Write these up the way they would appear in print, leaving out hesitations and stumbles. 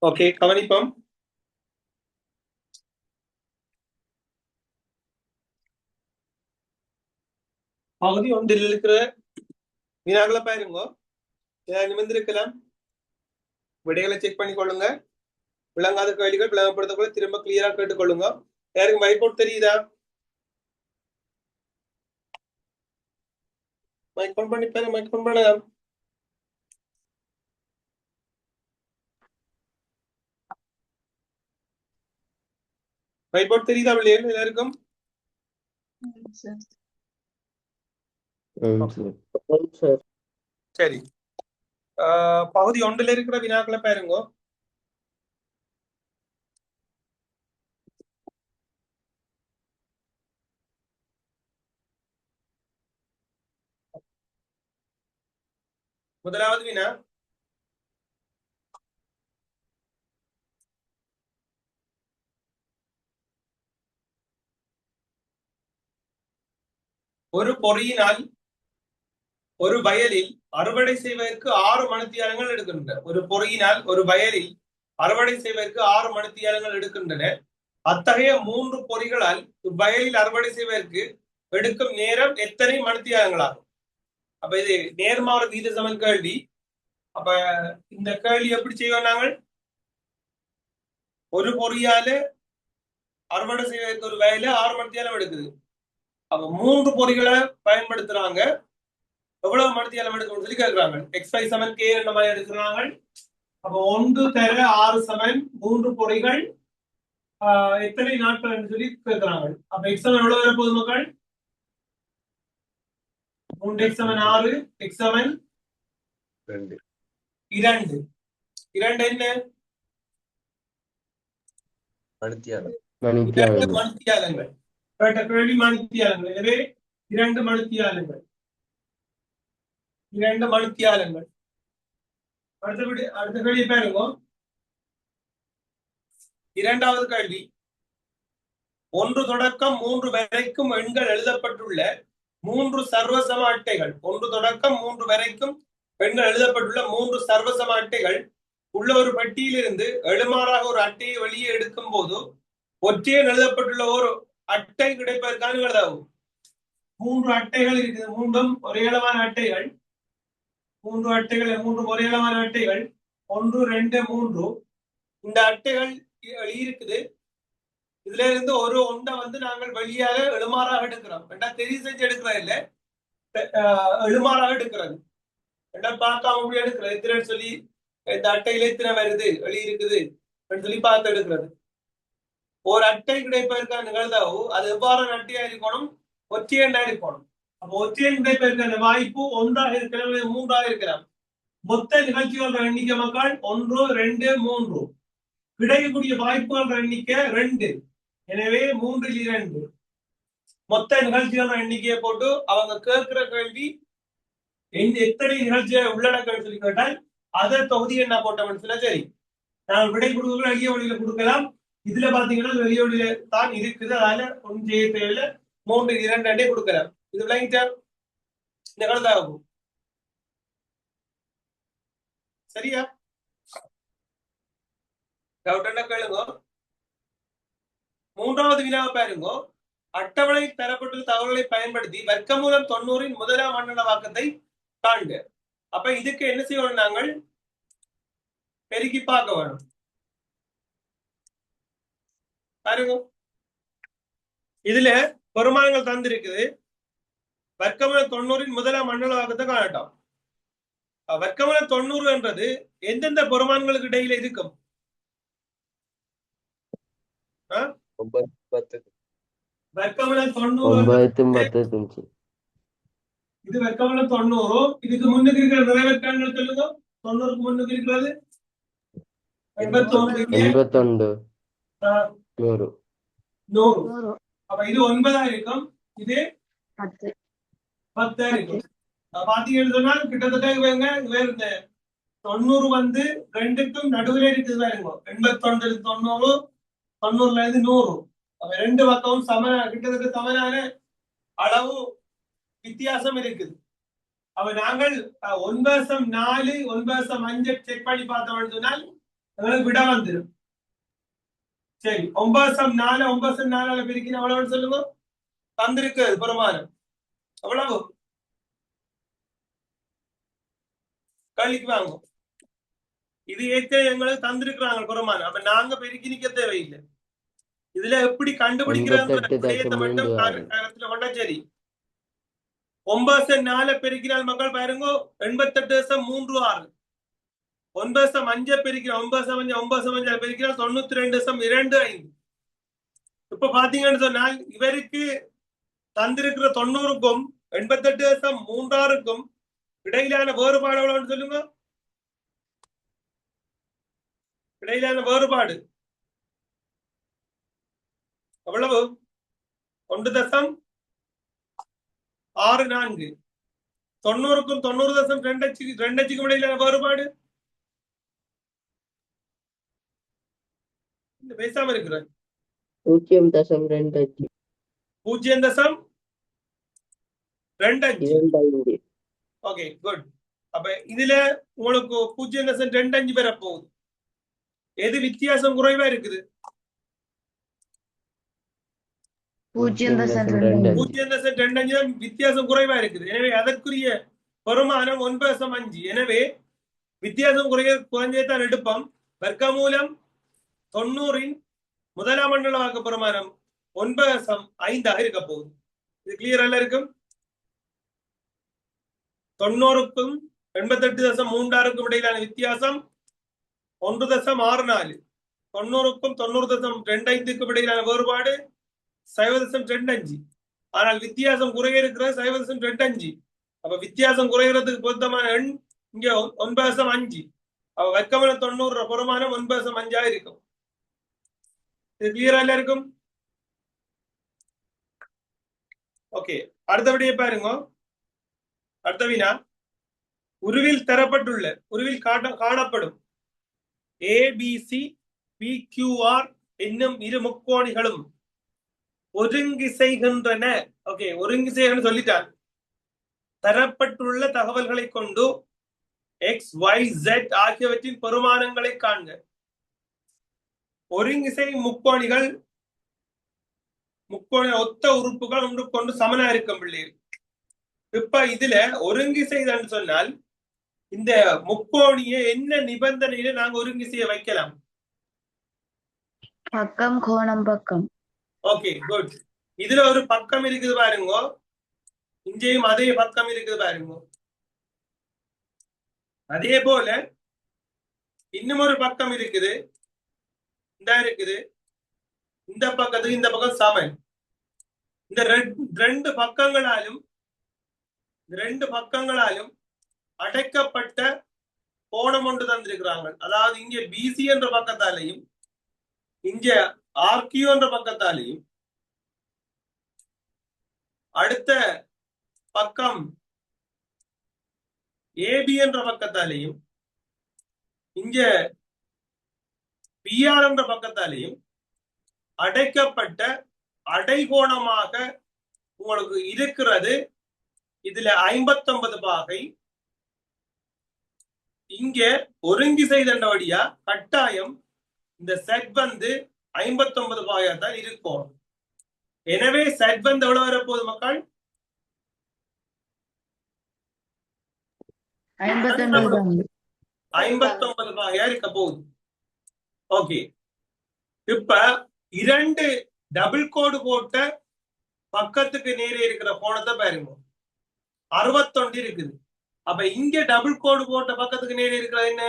Okay, கவனிப்போம். பகுதி ஒன்றில் இருக்கிற வினாக்களை பாருங்க. நிமிர்ந்திருக்கலாம். விடைகளை செக் பண்ணி கொள்ளுங்க. விளங்காத கேள்விகள் விளங்கப்படுத்தக்குள்ள திரும்ப கிளியரா கேட்டுக்கொள்ளுங்க. யாருக்கும் வைட் போர்ட் தெரியுதா? மைக் ஆன் பண்ணி பாருங்க. மைக் ஆன் பண்ணலாம். வைட் போர்ட் தெரியுதா பிள்ளைகள் எல்லாருக்கும்? சரி, பகுதி ஒன்றில் இருக்கிற வினாக்களை பாருங்க. முதலாவது வினா, ஒரு பொறியினால் ஒரு வயலில் அறுவடை செய்வதற்கு 6 மணித்தியாலங்கள் எடுக்கின்றன. ஒரு பொறியினால் ஒரு வயலில் அறுவடை செய்வதற்கு 6 மணித்தியாலங்கள் எடுக்கின்றன. அத்தகைய 3 பொறிகளால் வயலில் அறுவடை செய்வதற்கு எடுக்கும் நேரம் எத்தனை மணித்தியாலங்களாகும்? அப்ப இது நேர்மாற வீத சமன் கேள்வி. அப்ப இந்த கேள்வி எப்படி செய்வோம்? நாங்கள் ஒரு பொறியால அறுவடை செய்வதற்கு ஒரு வயல 6 மணித்தியாலம் எடுக்குது. அப்ப 3 பொறிகளை பயன்படுத்துறாங்க. எவ்வளவு மணித்தியாலம் எடுக்கணும்னு சொல்லி கேட்கிறாங்க. x5 சமன் k என்ற மாதிரி எடுக்கிறாங்க. அப்ப 1 தர 6 சமன் 3 பொறிகள் எத்தனை நாட்கள் என்று சொல்லி கேட்கிறாங்க. அப்ப x சமன் எவ்வளவு வரப்போகுது மக்கள்? 3x சமன் 6, x சமன் 2. 2 என்ன? மணித்தியாலங்கள். கேள்வி மணித்தியாலங்கள். எனவே 2 மணித்தியாலங்கள். 2 மணித்தியாலங்கள். அடுத்த கேள்வி பாருங்க. இரண்டாவது கேள்வி, 1 தொடக்கம் 3 வரைக்கும் எண்கள் எழுதப்பட்டுள்ள 3 சர்வசம அட்டைகள். 1 தொடக்கம் 3 வரைக்கும் எண்கள் எழுதப்பட்டுள்ள 3 சர்வசம அட்டைகள் உள்ள ஒரு பெட்டியிலிருந்து எழுமாறாக ஒரு அட்டையை வெளியே எடுக்கும் போது ஒற்றையில் எழுதப்பட்டுள்ள ஒரு அட்டை கிடைப்பதற்கான நிகழ்வாகும். 3 அட்டைகள் இருக்குது. 3ம் ஒரே அளவான அட்டைகள். 3 அட்டைகள், 3 ஒரே அளவான அட்டைகள். 1, 2, 3. இந்த அட்டைகள் இருக்குது. இதுல இருந்து ஒரு ஒன்றை வந்து நாங்கள் வெளியாக எழுமாறாக எடுக்கிறோம். தெரிவு செஞ்சு எடுக்கிறது இல்ல, எழுமாறாக எடுக்கிறது. பார்க்காம முடியும் எடுக்கிறது. எத்தனை சொல்லி இந்த அட்டையில எத்தனை வருது வெளி இருக்குது சொல்லி பார்த்து எடுக்கிறது. ஒரு அட்டை கிடைப்பதற்கான நிகழ்வு அது எவ்வாறு அட்டையா இருக்கணும்? ஒற்றையண்டா இருக்கணும். அப்ப ஒற்றையன் கிடைப்பதற்கான வாய்ப்பு 1ஆக இருக்கலாம், 3ஆக இருக்கலாம். மொத்த நிகழ்ச்சிகளோட எண்ணிக்கை மக்கள் 1, 2, 3. கிடைக்கக்கூடிய வாய்ப்புகள் எண்ணிக்கை 2. எனவே 3ல் 2. மொத்த நிகழ்ச்சிகளோட எண்ணிக்கையை போட்டு அவங்க கேட்கிற கேள்வி எத்தனை நிகழ்ச்சியை உள்ளடக்க சொல்லி கேட்டால் அதை தொகுதி என்ன போட்டோம்னு சொன்னா சரி, நான் விடை கொடுக்க எளிய வழியில கொடுக்கலாம். இதுல பாத்தீங்கன்னா வெளிய வழியில தான் இருக்குது. அதனால ஒன்றும் செய்ய தேவையில்லை. 3, 2 அண்டே கொடுக்கலாம். இது விளங்கிட்டா நிகழ்ந்தாகும். சரியா? டவுட் என்ன கேளுங்க. மூன்றாவது வினாவை பாருங்க. அட்டவணை தரப்பட்டுள்ள தகவல்களை பயன்படுத்தி வர்க்கமூலம் 90ன் முதலாம் மண்டலவாக்கத்தை காண்க. அப்ப இதுக்கு என்ன செய்யணும்? நாங்கள் பெருக்கி பார்க்க வேணும். பாருங்க, இதுல பெருமானங்கள் தந்திருக்குது. வர்க்கமூலம் 90ன் முதலாம் மண்டலவாக்கத்தை காணட்டும். வர்க்கமூலம் 90 என்றது எந்தெந்த பெருமான்களுக்கு இடையில இருக்கும்? வர்க்கமூலம் 90 இது வர்க்கமூலம் 90. இதுக்கு முன்னுக்கு இருக்கிற நிறைவேற்கான்கள் சொல்லுங்க. 90க்கு முன்னுக்கு இருக்கிறது 81, 100. அப்ப இது 9 இருக்கும், இது 10 இருக்கும். பாத்தீங்கன்னு சொன்னா கிட்டத்தட்ட இவங்க இந்த 90 வந்து 2க்கும் நடுவில் இருக்குது பாருங்க. 81 90, 90ல இருந்து 100. அப்ப 2 பக்கமும் கிட்டத்தட்ட சமனான அளவு வித்தியாசம் இருக்குது. அப்ப நாங்கள் 9/4 9/5 செக் பண்ணி பார்த்தோம்னு சொன்னால் எங்களுக்கு விட வந்துடும். சரி 9/4 9/4 பிரிக்கணும் எவ்வளவுன்னு சொல்லுங்க. தந்திருக்கு பெருமானம் எவ்வளவு கழிக்கு வாங்கும். இது ஏற்கனவே எங்களுக்கு தந்திருக்கிறாங்க பெருமானம். அப்ப நாங்க பெருக்கி நிக்க தேவையில்லை. இதுல எப்படி கண்டுபிடிக்கிறது மட்டும் கருத்துல கொண்டா சரி. 9/4 பெருக்கினால் மக்கள் பாருங்க 88.36. 9/5 பெருக்கினால் 9/5 பெருக்கினால் 92.25. இப்ப பாத்தீங்கன்னு சொன்னால் இவருக்கு தந்திருக்கிற 90க்கும் 88.36க்கும் இடையிலான வேறுபாடு எவ்வளவுன்னு சொல்லுங்க. இடையிலான வேறுபாடு எவ்வளவு? 1.64. 90க்கும் 90.2க்கும் இடையிலான வேறுபாடு பேசாம இருக்கிறேன். 0.25. 0.25. Okay good. அப்ப இதுல உங்களுக்கு 0.25 பெற போகுது. எது வித்தியாசம் குறைவா இருக்குது? 0.25 வித்தியாசம் குறைவா இருக்குது. எனவே அதற்குரிய பெருமானம் 9/5. எனவே வித்தியாசம் குறைஞ்சதான் எடுப்போம். வர்க்கமூலம் 90 முதலாம் மண்டல வாக்கு பெருமானம் 9/5 இருக்க போகுது. இது கிளியர் இருக்கும். 90க்கும் 88.36க்கும் இடையிலான வித்தியாசம் 1.64. 90க்கும் 90.25க்கும் இடையிலான வேறுபாடு 0.25. ஆனால் வித்தியாசம் குறைய இருக்கிற 0.25. அப்ப வித்தியாசம் குறைகிறதுக்கு பொருத்தமான எண் இங்க 9/5. அப்ப வர்க்கமூலம் 90 பெருமானம் 9/5 இருக்கும். இது கிளியரா இருக்கும். ஓகே, அடுத்தபடியே பாருங்க. அடுத்த வினா, உருவில் தரப்பட்டுள்ள உருவில் காணப்படும் ABC PQR என்னும் இரு முக்கோணிகளும் ஒருங்கிசைகின்றன. ஓகே, ஒருங்கிசைன்னு சொல்லிட்டார். தரப்பட்டுள்ள தகவல்களை கொண்டு XYZ ஆகியவற்றின் பெருமானங்களை காண்க. ஒருங்கிசை முக்கோணி ஒத்த உறுப்புகள் ஒன்று கொண்டு சமனா இருக்கும் பிள்ளைகள். இப்ப இதுல ஒருங்கிசைன்னு சொன்னால் இந்த முக்கோணிய என்ன நிபந்தனையில நாங்க ஒருங்கிசைய வைக்கலாம்? பக்கம் கோணம் பக்கம். Okay good. இதுல ஒரு பக்கம் இருக்குது பாருங்க, இங்கேயும் அதே பக்கம் இருக்குது பாருங்க. அதே போல இன்னும் ஒரு பக்கம் இருக்குது, இந்த இருக்குது. இந்த பக்கத்துக்கு இந்த பக்கம் சமன். இந்த ரெண்டு பக்கங்களாலும் அடைக்கப்பட்ட கோணம் ஒன்று தந்திருக்கிறாங்க. அதாவது இங்க BC என்ற பக்கத்தாலையும் இங்க RQ என்ற பக்கத்தாலையும் அடுத்த பக்கம் AB என்ற பக்கத்தாலையும் இங்க PR என்ற பக்கத்தாலையும் அடைக்கப்பட்ட அடைகோணமாக உங்களுக்கு இருக்கிறது. இதுல 59 பாகை. இங்க ஒருங்கிசை தண்டவடியா கட்டாயம் இந்த செட் வந்து 59 பாகையா தான் இருக்கும். எனவே செட் வந்து எவ்வளவு வரப்போகுது மக்கள்? 59 பாகையா இருக்க போகுது. ஓகே, இப்ப இரண்டு டபுள் கோடு போட்ட பக்கத்துக்கு நேரே இருக்கிற கோணத்தை பாருங்க, 61 இருக்குது. அப்ப இங்க டபுள் கோடு போட்ட பக்கத்துக்கு நேரே இருக்கிறது என்ன?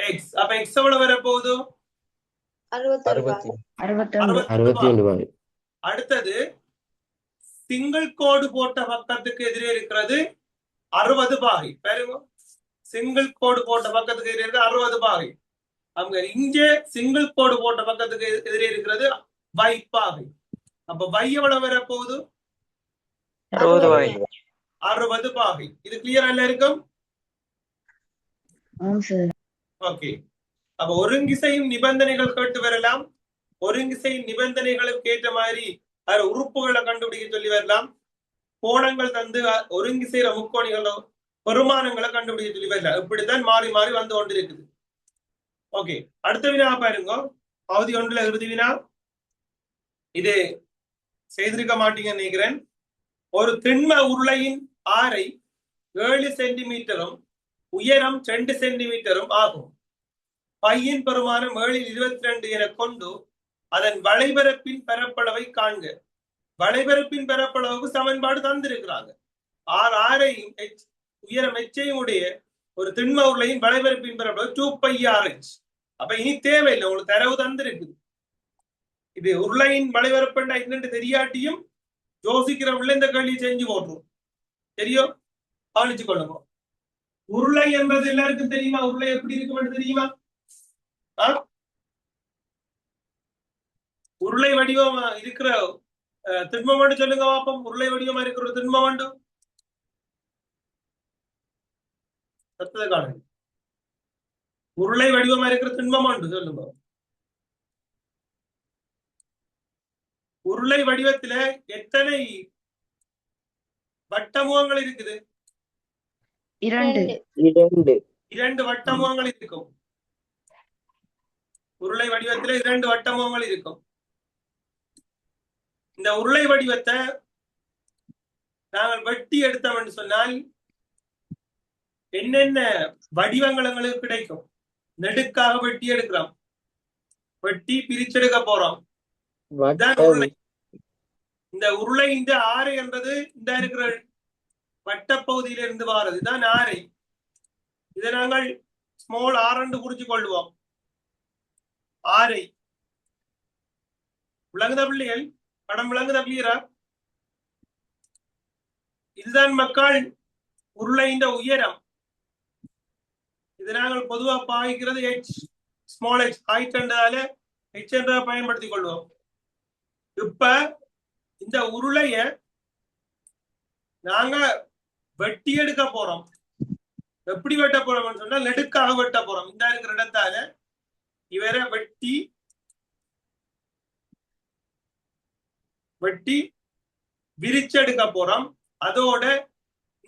X. அப்ப X எவ்வளவு வர போகுது? 61. அடுத்தது சிங்கிள் கோடு போட்ட பக்கத்துக்கு எதிரே இருக்கிறது 60 பாகை. பாருங்க, சிங்கிள் கோடு போட்ட பக்கத்துக்கு எதிரே இருக்கிறது 60 பாகை. அங்க இங்க சிங்கிள் கோடு போட்ட பக்கத்துக்கு எதிரே இருக்கிறது Y பாகை. அப்ப Y எவ்வளவு வர போகுது? 60 பாகை. இது கிளியரா இருக்கும். ஓகே, அப்ப ஒருங்கிசையும் நிபந்தனைகள் கேட்டு வரலாம். ஒருங்கிசையின் நிபந்தனைகளுக்கு ஏற்ற மாதிரி அதுல உறுப்புகளை கண்டுபிடிக்க சொல்லி வரலாம். கோணங்கள் தந்து ஒருங்கி செய்யற முக்கோணிகளோ பெருமானங்களை கண்டுபிடிக்க சொல்லி வரலாம். இப்படித்தான் மாறி மாறி வந்து கொண்டு இருக்குது. ஓகே, அடுத்த வினா பாருங்க. பகுதி 1 இறுதி வினா. இது செய்திருக்க மாட்டீங்கன்னு நினைக்கிறேன். ஒரு திண்ம உருளையின் ஆரை 7 சென்டிமீட்டரும் உயரம் 2 சென்டிமீட்டரும் ஆகும். பையின் பெருமானம் 7/22 என கொண்டு அதன் வளைபரப்பின் பரப்பளவை காண்க. வளைபரப்பின் பரப்பளவுக்கு சமன்பாடு தந்திருக்கிறாங்க. ஆரையும் உயரம் எச்சையும் உடைய ஒரு திண்ம உருளையின் வளைபரப்பின் பரப்பளவு 2πr(h). அப்ப இனி தேவையில்லை, உங்களுக்கு தரவு தந்திருக்குது. இது உருளையின் வளைபரப்பு என்னன்னு தெரியாட்டியும் யோசிக்கிறவங்கள இந்த கேள்வி செஞ்சு போட்டுரும். தெரியும், கவனிச்சு கொள்ளுங்க. உருளை என்பது எல்லாருக்கும் தெரியுமா? உருளை எப்படி இருக்கு தெரியுமா? உருளை வடிவம் இருக்கிற திண்மம் மட்டும் சொல்லுங்க பாப்போம். உருளை வடிவமா இருக்கிற ஒரு திண்மம் உண்டு. உருளை வடிவமா இருக்கிற திண்மம் உண்டு சொல்லுங்க. உருளை வடிவத்துல எத்தனை வட்டமுகங்கள் இருக்குது? 2 வட்டமுகங்கள் இருக்கும். உருளை வடிவத்துல 2 வட்டமுகங்கள் இருக்கும். இந்த உருளை வடிவத்தை நாங்கள் வெட்டி எடுத்தோம் என்று சொன்னால் என்னென்ன வடிவங்கள் எங்களுக்கு கிடைக்கும்? நெடுக்காக வெட்டி எடுக்கிறோம், வெட்டி பிரிச்செடுக்க போறோம். இந்த உருளை இந்த ஆரை என்பது இந்த இருக்கிற வட்டப்பகுதியில இருந்து வாரது தான் ஆரை. இதை நாங்கள் ஸ்மால் ஆர் என்று குறிச்சு கொள்வோம். ஆரை விளங்குதா பிள்ளைகள்? படம் விளங்குதா பிள்ளையரா? இதுதான் மக்கள் உருளையின் உயரம். இது நாங்கள் பொதுவா பாய்க்கிறது h, ஸ்மால் h, ஹைட் என்றால h என்ற பயன்படுத்திக் கொள்வோம். இப்ப இந்த உருளைய நாங்க வெட்டி எடுக்க போறோம். எப்படி வெட்ட போறோம்னு சொன்னா நெடுக்காக வெட்ட போறோம். இந்த இருக்கிற இடத்தால இவரை வெட்டி விரிச்செடுக்க போறோம். அதோட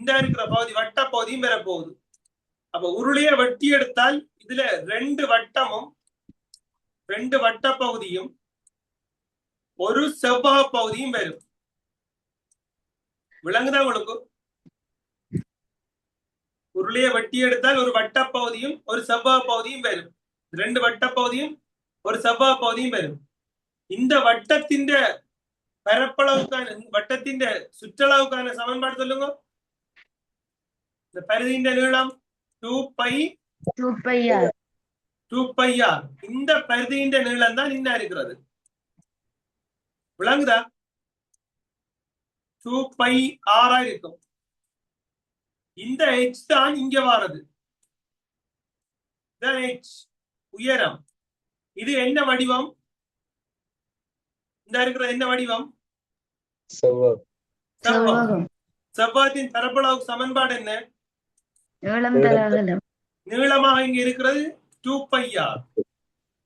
இந்த இருக்கிற பகுதி வட்ட பகுதியும் பெற போகுது. அப்ப உருளைய வெட்டி எடுத்தால் இதுல 2 வட்டமும் 2 வட்ட பகுதியும் ஒரு செவ்வக பகுதியும் வரும். விளங்குதா உங்களுக்கு? உருளைய வெட்டி எடுத்தால் ஒரு வட்ட பகுதியும் ஒரு செவ்வக பகுதியும் வரும். 2 வட்ட பகுதியும் ஒரு செவ்வக பகுதியும் வரும். இந்த வட்டத்தின் பரப்பளவுக்கான வட்டத்தின் சுற்றளவுக்கான சமன்பாடு சொல்லுங்க. இந்த பரிதியின் நீளம் 2πr. இந்த பரிதியின் நீளம் தான் என்ன இருக்கிறது? விளங்குதா? 2πr இருக்கும். இந்த h தான் இங்க வாரது. h உயரம். இது என்ன வடிவம்? இந்த இருக்கிற என்ன வடிவம்? செவ்வகத்தின் பரப்பளவுக்கு சமன்பாடு என்ன? நீளமாக இங்க இருக்கிறது 2πr.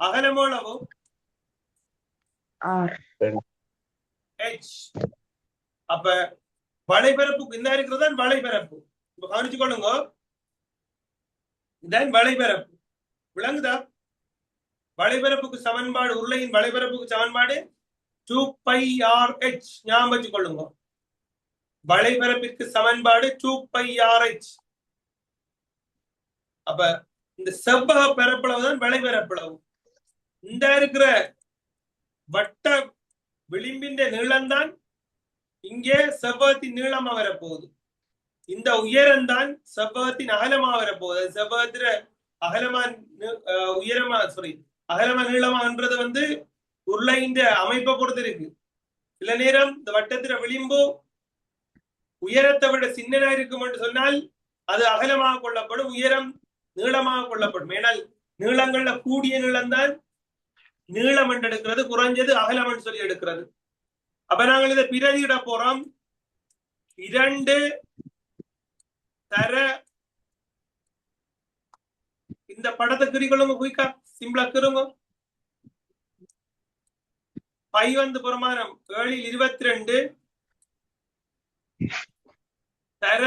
அகலம் எவ்வளவு? h. அப்ப வளைபரப்புக்கு இந்த இருக்கிறது தான் வளைபரப்பு. கவனிச்சு கொள்ளுங்க, இதான் வளைபரப்பு. விளங்குதா? வளைபரப்புக்கு சமன்பாடு, உருளையின் வளைபரப்புக்கு சமன்பாடு 2πrh. ஞாபகம் வச்சு கொள்ளுங்க. வளைபரப்பிற்கு சமன்பாடு 2πrh. அப்ப இந்த செவ்வக பரப்பளவு தான் வளைபரப்பளவு. இந்த இருக்கிற வட்ட விளிம்பின் நீளம் தான் இங்கே செவ்வகத்தின் நீளமா வரப்போகுது. இந்த உயரம் தான் செவ்வகத்தின் அகலமா வரப்போகுது. செவ்வகத்தில அகலமா உயரமா அகலமா நீளமான்றது வந்து உருளையின் அமைப்பை பொறுத்து இருக்கு. சில நேரம் இந்த வட்டத்தில விளிம்பு உயரத்தை விட சின்னதா இருக்கும் என்று சொன்னால் அது அகலமாக கொள்ளப்படும், உயரம் நீளமாக கொள்ளப்படும். ஏனால் நீளங்கள்ல கூடிய நீளம் தான் நீளம் என்று எடுக்கிறது, குறைஞ்சது அகலம் என்று சொல்லி எடுக்கிறது. அப்ப நாங்கள் இதை பிரதியிட போறோம். 2 தர இந்த படத்தை குறிக்கொள்ளுங்க, குயிக்கா சிம்பிளா கிருங்க. பை வந்து பிரமாணம் 7 22 தர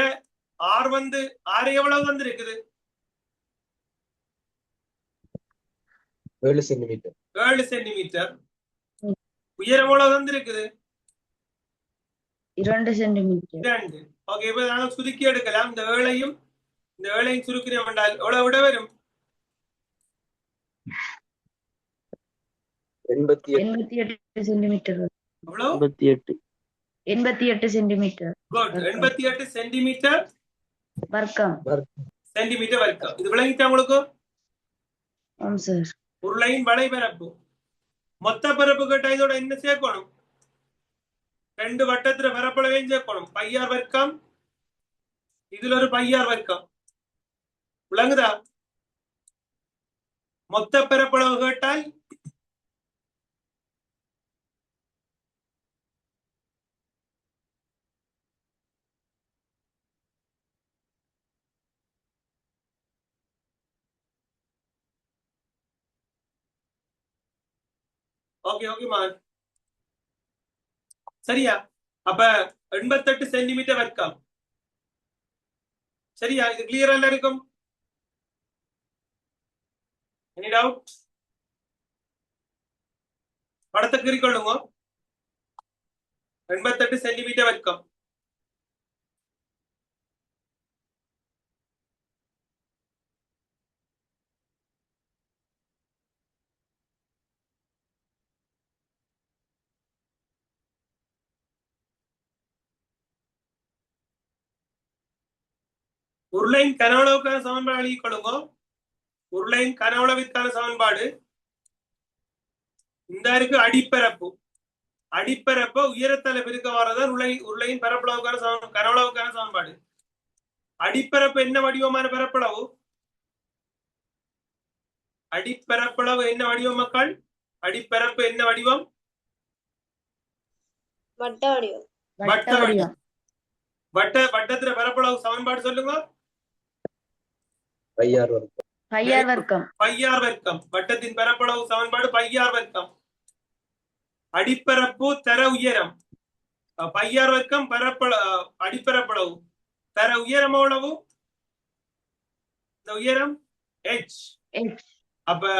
ஆர் வந்து ஆறு எவ்வளவு வந்து இருக்குது 7 சென்டிமீட்டர் 7 சென்டிமீட்டர். உயரம் எவ்வளவு வந்து இருக்குது 2 சென்டிமீட்டர் 2. ஓகே, இப்ப நாங்க சுருக்கி எடுக்கலாம். இந்த ஏழையும் சுருக்கிறோம் என்றால் எவ்வளவு விட வரும் 88 சென்டிமீட்டர் எவ்வளவு 88 சென்டிமீட்டர் குட் 88 சென்டிமீட்டர் வர்க்கம். சென்டிமீட்டர் வரைக்கும். இது விளங்கிட்டா உங்களுக்கு? ஆம் சார். உருளையின் வளைபரப்பு மொத்த பரப்பு கேட்டா இதோட என்ன சேர்க்கணும்? 2 வட்டத்துல பரப்பளவையும் சேர்க்கணும். பையார் வர்க்கம், இதுல ஒரு பையார் வர்க்கம். விளங்குதா? மொத்த பரப்பளவு கேட்டால் ஓகே ஓகே மா சரியா? அப்ப 88 சென்டிமீட்டர் வர்க்கம். சரியா? இது கிளியரா இருக்கும்? Any doubt? படத்தை குறிக்கொள்ளுங்க. 88 சென்டிமீட்டர் வர்க்கம். உருளையின் கனவளவுக்கான சமன்பாடு எழுதி கொள்ளுங்க. உருளையின் கனவளவிற்கான சமன்பாடு இந்த இருக்கு. அடிப்பரப்பு உயரத்தால பெருக்க வரதான் உருளையின் பரப்பளவுக்கான கனவளவுக்கான சமன்பாடு. அடிப்பரப்பு என்ன வடிவமான பரப்பளவு? அடிப்பரப்பளவு என்ன வடிவம் மக்கள்? அடிப்பரப்பு என்ன வடிவம்? வட்ட வடிவம். வட்டத்துல பரப்பளவு சமன்பாடு சொல்லுங்க. பையார் வர்க்கம். பையார் வர்க்கம். வட்டத்தின் பரப்பளவு சமன்பாடு பையார் வர்க்கம். அடிப்பரப்பு தர உயரம். பையார் வர்க்கம் அடிப்பரப்பளவு தர உயரம் எவ்வளவு? இந்த உயரம் h. அப்ப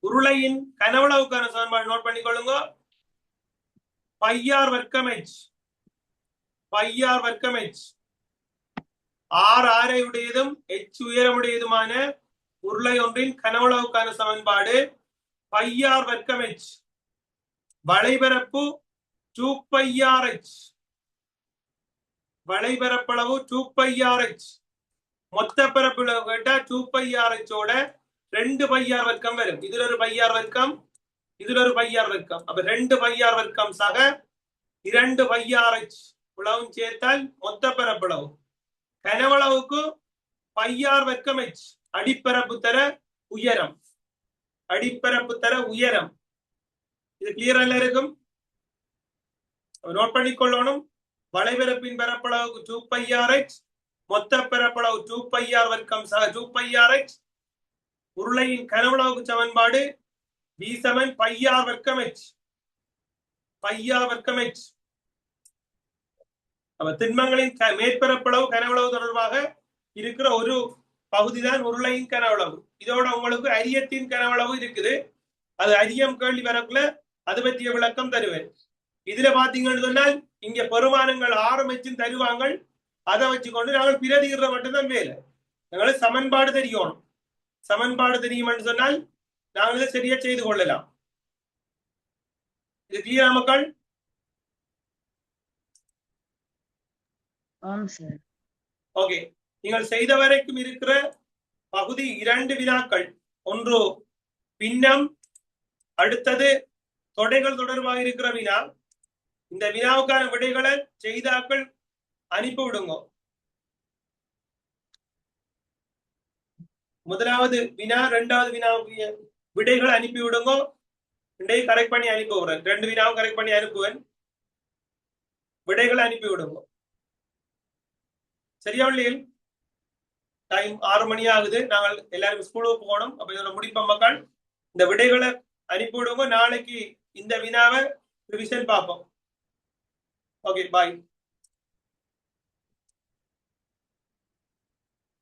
உருளையின் கனவளவுக்கான சமன்பாடு நோட் பண்ணிக்கொள்ளுங்க. பையார் வர்க்கம் h. பையார் வர்க்கம் h. ஆர் ஆரையுடையதும் h உயரமுடையதுமான உருளை ஒன்றின் கனவளவுக்கான சமன்பாடு பையார் வர்க்கம் h. வளைபரப்பு 2πrh. வளைபரப்பளவு 2πrh. மொத்த பரப்பளவு கேட்டா 2πrh ஓட 2 பையார் வர்க்கம் வரும். இதுல ஒரு பையார் வர்க்கம், இதுல ஒரு பையார் வர்க்கம். அப்ப 2 பையார் வர்க்கம் சக 2 πrh உளவும் சேர்த்தால் மொத்த பரப்பளவு. கனவளவுக்கு பையார் வர்க்கம் h. அடிப்பரப்பு தர உயரம். அடிப்பரப்பு தர உயரம். இது கிளியரா இருக்கும்? நோட் பண்ணிக்கொள்ளணும். வளைபரப்பின் பரப்பளவுக்கு 2πrh, மொத்த பரப்பளவு 2πr வர்க்கம் சக 2πrh. உருளையின் கனவளவுக்கு சமன்பாடு v சமன் πr வர்க்கம் h. பையார் வர்க்கம் h. அப்ப திண்மங்களின் மேற்பரப்பளவு கனவளவு தொடர்பாக இருக்கிற ஒரு பகுதிதான் உருளையின் கனவளவு. இதோட உங்களுக்கு அரியத்தின் கனவளவு இருக்குது. அது அரியம் கேள்வி வரக்குள்ள அது பற்றிய விளக்கம் தருவேன். இதுல பாத்தீங்கன்னு சொன்னால் இங்க பெருமானங்கள் ஆரம்பிச்சும் தருவாங்க. அதை வச்சுக்கொண்டு நாங்கள் பிரதிகிற மட்டும்தான் வேலை. எங்களுக்கு சமன்பாடு தெரியணும். சமன்பாடு தெரியும்னு சொன்னால் நாங்கள் இதை சரியா செய்து கொள்ளலாம். இது கிளியரா மக்கள்? ஓகே, நீங்கள் செய்த வரைக்கும் இருக்கிற பகுதி 2 வினாக்கள். ஒன்று பின்னம், அடுத்தது தொடைகள் தொடர்பாக இருக்கிற வினா. இந்த வினாவுக்கான விடைகளை செய்தாக்கள் அனுப்பி விடுங்க. முதலாவது வினா, 2வது வினாவுக்கு விடைகள் அனுப்பி விடுங்க. ரெண்டையும் கரெக்ட் பண்ணி அனுப்புவேன். 2 வினாவும் கரெக்ட் பண்ணி அனுப்புவேன். விடைகளை அனுப்பி விடுங்க. சரியா இல்லையில்? டைம் 6 மணி ஆகுது. நாங்கள் எல்லாரும் ஸ்கூலுக்கு போகணும். அப்ப இதோட முடிப்போம் மக்கள். இந்த விடைகளை அனுப்பி விடுங்க. நாளைக்கு இந்த வினாவை ரிவிஷன் பார்ப்போம். Okay bye.